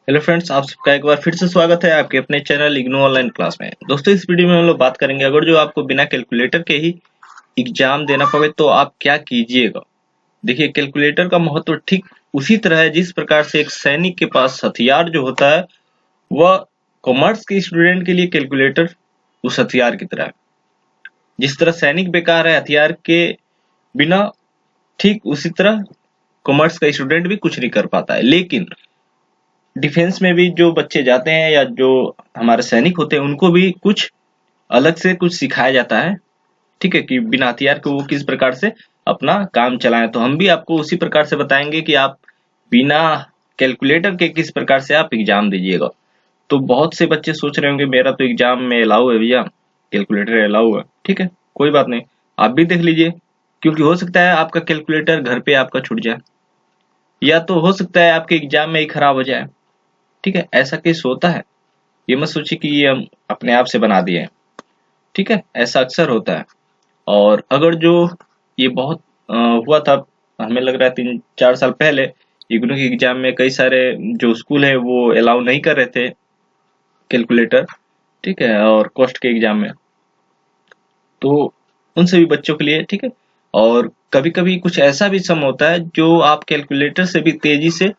Hello friends, आप सबका एक बार फिर से स्वागत है आपके अपने चैनल इग्नू ऑनलाइन क्लास में। दोस्तों, इस वीडियो में हम लोग बात करेंगे अगर जो आपको बिना कैलकुलेटर के ही एग्जाम देना पड़े तो आप क्या कीजिएगा। देखिए, कैलकुलेटर का महत्व ठीक उसी तरह है जिस प्रकार से एक सैनिक के पास हथियार जो होता है वह कॉमर्स के स्टूडेंट के लिए कैलकुलेटर उस हथियार की तरह है। जिस तरह सैनिक बेकार है हथियार के बिना, ठीक उसी तरह कॉमर्स का स्टूडेंट भी कुछ नहीं कर पाता है। लेकिन डिफेंस में भी जो बच्चे जाते हैं या जो हमारे सैनिक होते हैं उनको भी कुछ अलग से कुछ सिखाया जाता है, ठीक है, कि बिना हथियार के वो किस प्रकार से अपना काम चलाएं। तो हम भी आपको उसी प्रकार से बताएंगे कि आप बिना कैलकुलेटर के किस प्रकार से आप एग्जाम दीजिएगा। तो बहुत से बच्चे सोच रहे होंगे मेरा तो एग्जाम में अलाउ है भैया, कैलकुलेटर अलाउ है। ठीक है, कोई बात नहीं, आप भी देख लीजिए, क्योंकि हो सकता है आपका कैलकुलेटर घर पे आपका छूट जाए, या तो हो सकता है आपके एग्जाम में ही खराब हो जाए। ठीक है, ऐसा केस होता है। ये मत सोचिए कि ये हम अपने आप से बना दिए हैं। ठीक है, ऐसा अक्सर होता है। और अगर जो ये बहुत हुआ था, हमें लग रहा है 3-4 साल पहले इग्नू के एग्जाम में कई सारे जो स्कूल है वो अलाउ नहीं कर रहे थे कैलकुलेटर। ठीक है, और कॉस्ट के एग्जाम में तो उन सभी बच्चों के लिए ठीक है। और कभी कभी कुछ ऐसा भी सम होता है जो आप कैलकुलेटर से भी तेजी से,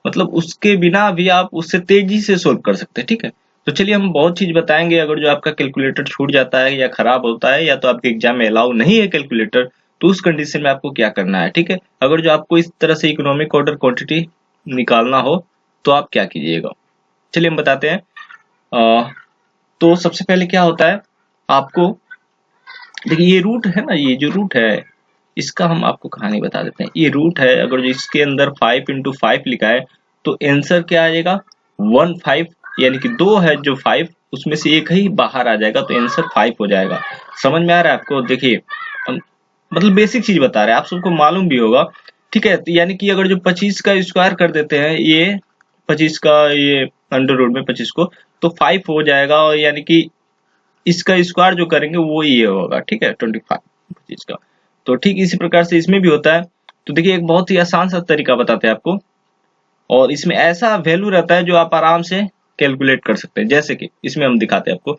मतलब उसके बिना भी आप उससे तेजी से सोल्व कर सकते हैं। ठीक है, तो चलिए हम बहुत चीज बताएंगे। अगर जो आपका कैलकुलेटर छूट जाता है या खराब होता है या तो आपके एग्जाम में अलाउ नहीं है कैलकुलेटर, तो उस कंडीशन में आपको क्या करना है। ठीक है, अगर जो आपको इस तरह से इकोनॉमिक ऑर्डर क्वांटिटी निकालना हो तो आप क्या कीजिएगा, चलिए हम बताते हैं। तो सबसे पहले क्या होता है, आपको देखिए ये रूट है ना, ये जो रूट है इसका हम आपको कहानी बता देते हैं। ये रूट है, अगर जो इसके अंदर 5 × 5 लिखा है तो आंसर क्या आ जाएगा 15, यानी कि 2 है जो 5 उसमें से एक ही बाहर आ जाएगा तो आंसर 5 हो जाएगा। समझ में आ रहा है आपको? देखिए हम मतलब बेसिक चीज बता रहे हैं, आप सबको मालूम भी होगा। ठीक है, तो यानी कि अगर जो 25 का स्क्वायर कर देते हैं, ये 25 का ये अंडर रूट में 25 को, तो 5 हो जाएगा। और यानी कि इसका स्क्वायर जो करेंगे वो ये होगा। ठीक है, 25 25 का। तो ठीक इसी प्रकार से इसमें भी होता है। तो देखिए एक बहुत ही आसान सा तरीका बताते हैं आपको, और इसमें ऐसा वैल्यू रहता है जो आप आराम से कैलकुलेट कर सकते हैं। जैसे कि इसमें हम दिखाते हैं आपको,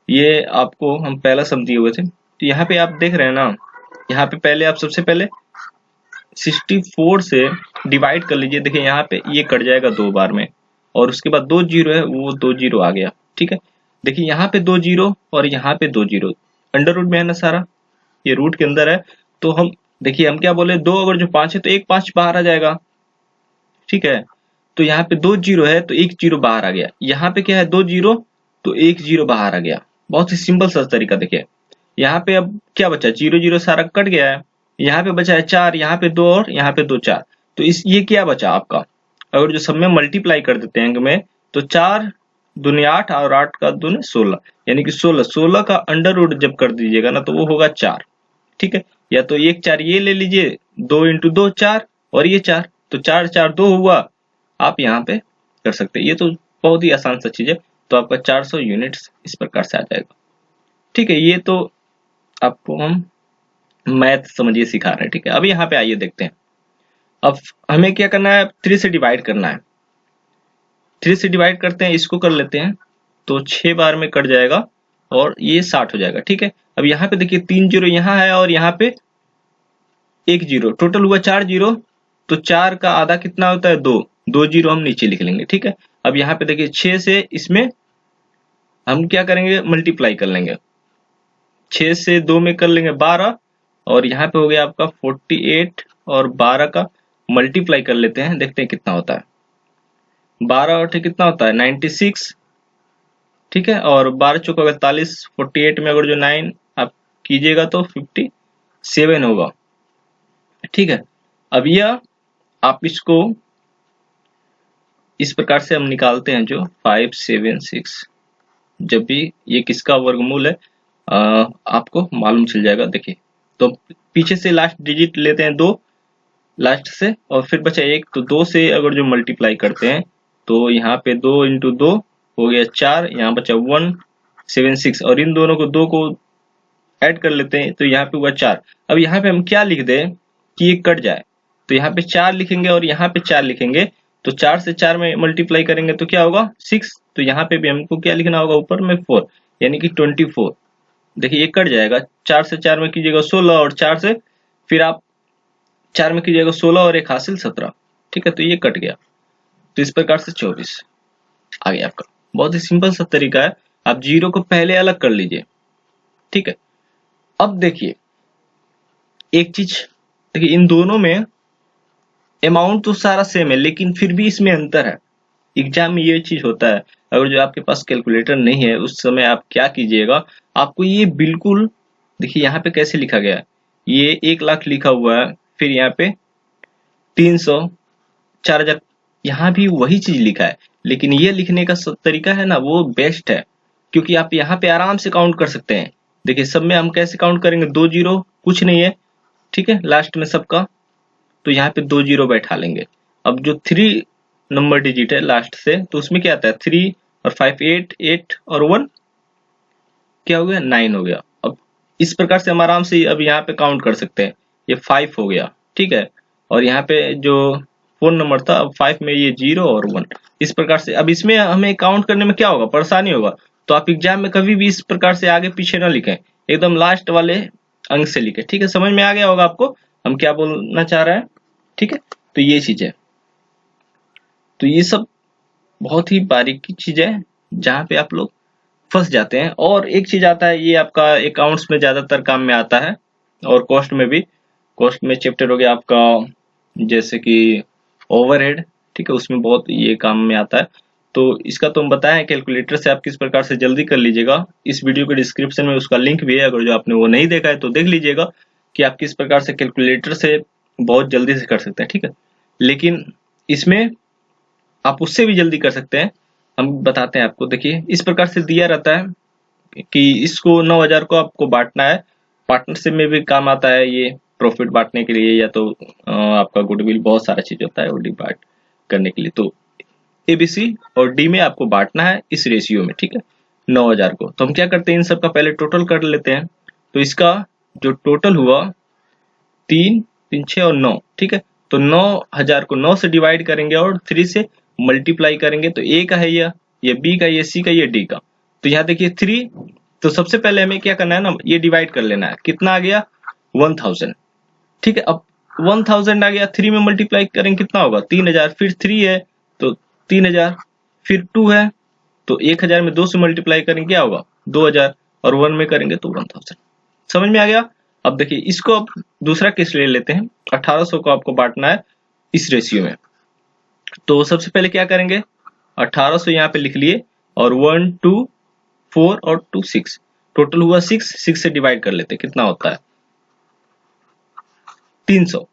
ये आपको हम पहला सम दिए हुए थे, तो यहाँ पे आप देख रहे हैं ना, यहाँ पे पहले आप सबसे पहले 64 से डिवाइड कर लीजिए। देखिए यहाँ पे ये कट जाएगा 2 बार में, और उसके बाद 2 जीरो है, वो 2 जीरो आ गया। ठीक है, देखिए यहाँ पे 2 जीरो और यहाँ पे 2 जीरो, अंडर रूट में है ना सारा, ये रूट के अंदर है। तो हम देखिए हम क्या बोले, 2 अगर जो 5 है तो एक 5 बाहर आ जाएगा। ठीक है, तो यहाँ पे 2 जीरो है तो एक जीरो बाहर आ गया। यहाँ पे क्या है 2 जीरो तो एक जीरो बाहर आ गया। बहुत ही सिंपल सा तरीका। देखिए यहाँ पे अब क्या बचा, जीरो जीरो सारा कट गया है, यहाँ पे बचा है 4, यहाँ पे 2 और यहाँ पे 2 4। तो इस ये क्या बचा आपका, अगर जो सब में मल्टीप्लाई कर देते हैं अंक में, तो 4 दूनी 8 और 8 का दूनी 16, यानी कि 16 16 का अंडर रूट जब कर दीजिएगा ना तो वो होगा 4। ठीक है, या तो एक 4 ये ले लीजिए, 2 × 2 4 और ये 4, तो 4 4 2 हुआ। आप यहाँ पे कर सकते हैं, ये तो बहुत ही आसान सा चीज है। तो आपका 400 यूनिट्स इस प्रकार से आ जाएगा। ठीक है, ये तो आपको हम मैथ समझिए सिखा रहे हैं। ठीक है, अब यहाँ पे आइए देखते हैं। अब हमें क्या करना है, 3 से डिवाइड करना है। 3 से डिवाइड करते हैं, इसको कर लेते हैं, तो 6 बार में कट जाएगा और ये 60 हो जाएगा। ठीक है, अब यहाँ पे देखिए 3 जीरो यहाँ है और यहाँ पे 1 जीरो, टोटल हुआ 4 जीरो। तो 4 का आधा कितना होता है 2, 2 जीरो हम नीचे लिख लेंगे। ठीक है, अब यहाँ पे देखिए 6 से इसमें हम क्या करेंगे, मल्टीप्लाई कर लेंगे। 6 से 2 में कर लेंगे 12, और यहाँ पे हो गया आपका 48, और 12 का मल्टीप्लाई कर लेते हैं, देखते हैं कितना होता है। 12 और कितना होता है 96। ठीक है, और 12 चौका 42, 48 में अगर जो 9 आप कीजिएगा तो 57 होगा। ठीक है, अब यह आप इसको इस प्रकार से हम निकालते हैं, जो 576, जब भी ये किसका वर्गमूल है आपको मालूम चल जाएगा। देखिए तो पीछे से लास्ट डिजिट लेते हैं 2 लास्ट से, और फिर बचा 1, तो 2 से अगर जो मल्टीप्लाई करते हैं तो यहाँ पे 2 × 2 हो गया 4, यहाँ बचा 176, और इन दोनों को 2 को ऐड कर लेते हैं तो यहाँ पे हुआ 4। अब यहाँ पे हम क्या लिख दें कि ये कट जाए, तो यहाँ पे 4 लिखेंगे और यहाँ पे 4 लिखेंगे, तो 4 से 4 में मल्टीप्लाई करेंगे तो क्या होगा 6। तो यहाँ पे भी हमको क्या लिखना होगा ऊपर में 4, यानी कि 24। देखिए ये कट जाएगा, 4 से 4 में कीजिएगा 16 और 4 से फिर आप 4 में कीजिएगा 16 और एक हासिल 17। ठीक है, तो ये कट गया। तो इस प्रकार से 24 आ गया आपका। बहुत ही सिंपल सा तरीका है, आप जीरो को पहले अलग कर लीजिए। ठीक है, अब देखिए एक चीज, देखिए इन दोनों में अमाउंट तो सारा सेम है, लेकिन फिर भी इसमें अंतर है। एग्जाम में ये चीज होता है, अगर जो आपके पास कैलकुलेटर नहीं है उस समय आप क्या कीजिएगा, आपको ये बिल्कुल, देखिए यहाँ पे कैसे लिखा गया है, ये 1 लाख लिखा हुआ है, फिर यहाँ पे 300, 4000, यहाँ भी वही चीज लिखा है, लेकिन ये लिखने का तरीका है ना वो बेस्ट है, क्योंकि आप यहाँ पे आराम से काउंट कर सकते हैं। देखिए सब में हम कैसे काउंट करेंगे, 2 जीरो कुछ नहीं है, ठीक है, लास्ट में सबका, तो यहाँ पे 2 जीरो बैठा लेंगे। अब जो 3 नंबर डिजिट है लास्ट से, तो उसमें क्या आता है 3 और 5 8, 8 और 1 क्या हो गया 9 हो गया। अब इस प्रकार से हम आराम से अब यहाँ पे काउंट कर सकते हैं, ये 5 हो गया, ठीक है, और यहाँ पे जो 4 नंबर था, अब 5 में ये 0 और 1, इस प्रकार से। अब इसमें हमें काउंट करने में क्या होगा, परेशानी होगा, तो आप एग्जाम में कभी भी इस प्रकार से आगे पीछे ना लिखें, एकदम लास्ट वाले अंक से लिखें। ठीक है, समझ में आ गया होगा आपको हम क्या बोलना चाह रहे हैं। ठीक है, तो ये चीज है, तो ये सब बहुत ही बारीकी चीज है जहां पे आप लोग फंस जाते हैं। और एक चीज आता है, ये आपका अकाउंट्स में ज्यादातर काम में आता है, और कॉस्ट में भी। कॉस्ट में चैप्टर हो गया आपका जैसे कि ओवरहेड, ठीक है, उसमें बहुत ये काम में आता है। तो इसका तो हम बताएं कैलकुलेटर से आप किस प्रकार से जल्दी कर लीजिएगा। इस वीडियो के डिस्क्रिप्शन में उसका लिंक भी है, अगर जो आपने वो नहीं देखा है तो देख लीजिएगा कि आप किस प्रकार से कैलकुलेटर से बहुत जल्दी से कर सकते हैं। ठीक है, लेकिन इसमें आप उससे भी जल्दी कर सकते हैं, हम बताते हैं आपको। देखिए इस प्रकार से दिया रहता है कि इसको 9000 को आपको बांटना है। पार्टनरशिप में भी काम आता है ये, प्रॉफिट बांटने के लिए, या तो आपका गुडविल, बहुत सारा चीज होता है वो डिवाइड करने के लिए। तो एबीसी और डी में आपको बांटना है इस रेशियो में, ठीक है, 9000 को। तो हम क्या करते हैं, इन सब का पहले टोटल कर लेते हैं। तो इसका जो टोटल हुआ 3 3 6 और 9, ठीक है, तो 9000 को 9 से डिवाइड करेंगे और 3 से मल्टीप्लाई करेंगे, तो ए का है ये बी का, ये सी का, ये डी का। तो यहाँ देखिए 3, तो सबसे पहले हमें क्या करना है ना, ये डिवाइड कर लेना है, कितना आ गया 1000। ठीक है, अब 1000 आ गया, 3 में मल्टीप्लाई करेंगे कितना होगा 3000, फिर 3 है तो 3000, फिर 2 है तो 1000 में 2 से मल्टीप्लाई करेंगे क्या होगा 2000, और 1 में करेंगे तो 1000। समझ में आ गया। अब देखिए इसको अब दूसरा केस ले लेते हैं, 1800 को आपको बांटना है इस रेशियो में। तो सबसे पहले क्या करेंगे, 1800 यहाँ पे लिख लिए, और 1 2 4 और 2 6, टोटल हुआ 6 से डिवाइड कर लेते हैं, कितना होता है 300।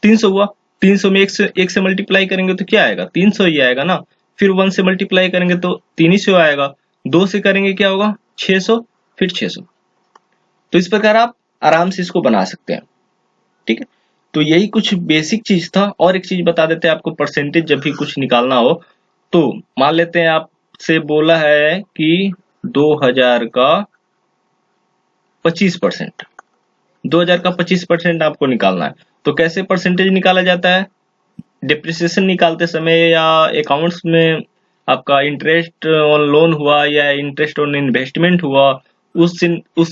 300 हुआ, 300 में 1 से मल्टीप्लाई करेंगे तो क्या आएगा 300 ही आएगा ना। फिर 1 से मल्टीप्लाई करेंगे तो 300 आएगा, 2 से करेंगे क्या होगा 600, फिर 600। तो इस प्रकार आप आराम से इसको बना सकते हैं। ठीक है, तो यही कुछ बेसिक चीज था। और एक चीज बता देते हैं आपको, परसेंटेज जब भी कुछ निकालना हो, तो मान लेते हैं आपसे बोला है कि 2000 का 25%, 2000 का 25% आपको निकालना है। तो कैसे परसेंटेज निकाला जाता है, डिप्रिसिएशन निकालते समय, या अकाउंट्स में आपका इंटरेस्ट ऑन लोन हुआ या इंटरेस्ट ऑन इन्वेस्टमेंट हुआ, उस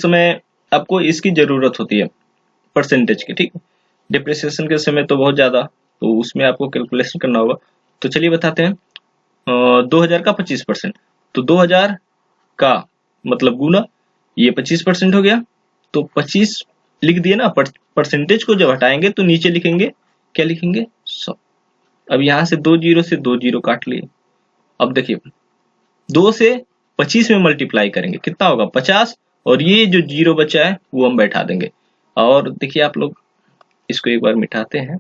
समय आपको इसकी जरूरत होती है परसेंटेज की। ठीक है, डिप्रिसिएशन के समय तो बहुत ज्यादा, तो उसमें आपको कैलकुलेशन करना होगा। तो चलिए बताते हैं, 2000 का 25%, तो 2000 का मतलब गुना ये 25% हो गया, तो 25 लिख दिए ना। परसेंटेज को जब हटाएंगे तो नीचे लिखेंगे, क्या लिखेंगे 100। अब यहां से 2 जीरो से 2 जीरो काट लिए। अब देखिए 2 से 25 में मल्टीप्लाई करेंगे कितना होगा 50, और ये जो जीरो बचा है वो हम बैठा देंगे। और देखिए आप लोग इसको एक बार मिटाते हैं,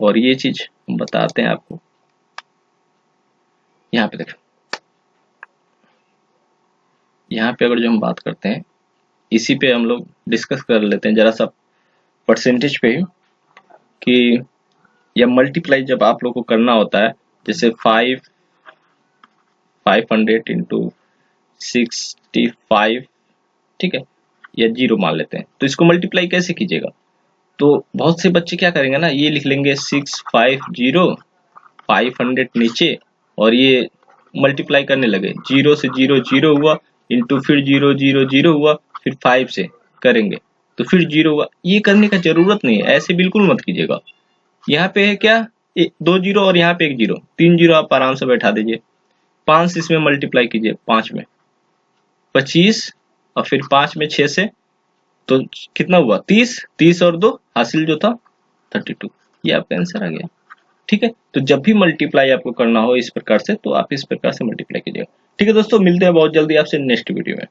और ये चीज हम बताते हैं आपको। यहाँ पे देखो, यहाँ पे अगर जो हम बात करते हैं, इसी पे हम लोग डिस्कस कर लेते हैं जरा सा परसेंटेज पे, कि या मल्टीप्लाई जब आप लोग को करना होता है, जैसे 500 इंटू 65, ठीक है, या 0 मान लेते हैं, तो इसको मल्टीप्लाई कैसे कीजिएगा। तो बहुत से बच्चे क्या करेंगे ना, ये लिख लेंगे 650 500 नीचे और ये मल्टीप्लाई करने लगे, 0 से 0 0 हुआ, इंटू फिर 0 0 0 हुआ, फिर 5 से करेंगे तो फिर 0 हुआ। ये करने का जरूरत नहीं है, ऐसे बिल्कुल मत कीजिएगा। यहाँ पे है क्या, 2 जीरो और यहाँ पे 1 जीरो, 3 जीरो आप आराम से बैठा दीजिए। 5 से इसमें मल्टीप्लाई कीजिए, 5 में 25 और फिर 5 में 6 से, तो कितना हुआ 30, 30 और 2 हासिल जो था 32। ये आपका आंसर आ गया। ठीक है, तो जब भी मल्टीप्लाई आपको करना हो इस प्रकार से, तो आप इस प्रकार से मल्टीप्लाई कीजिएगा। ठीक है दोस्तों, मिलते हैं बहुत जल्दी आपसे नेक्स्ट वीडियो में।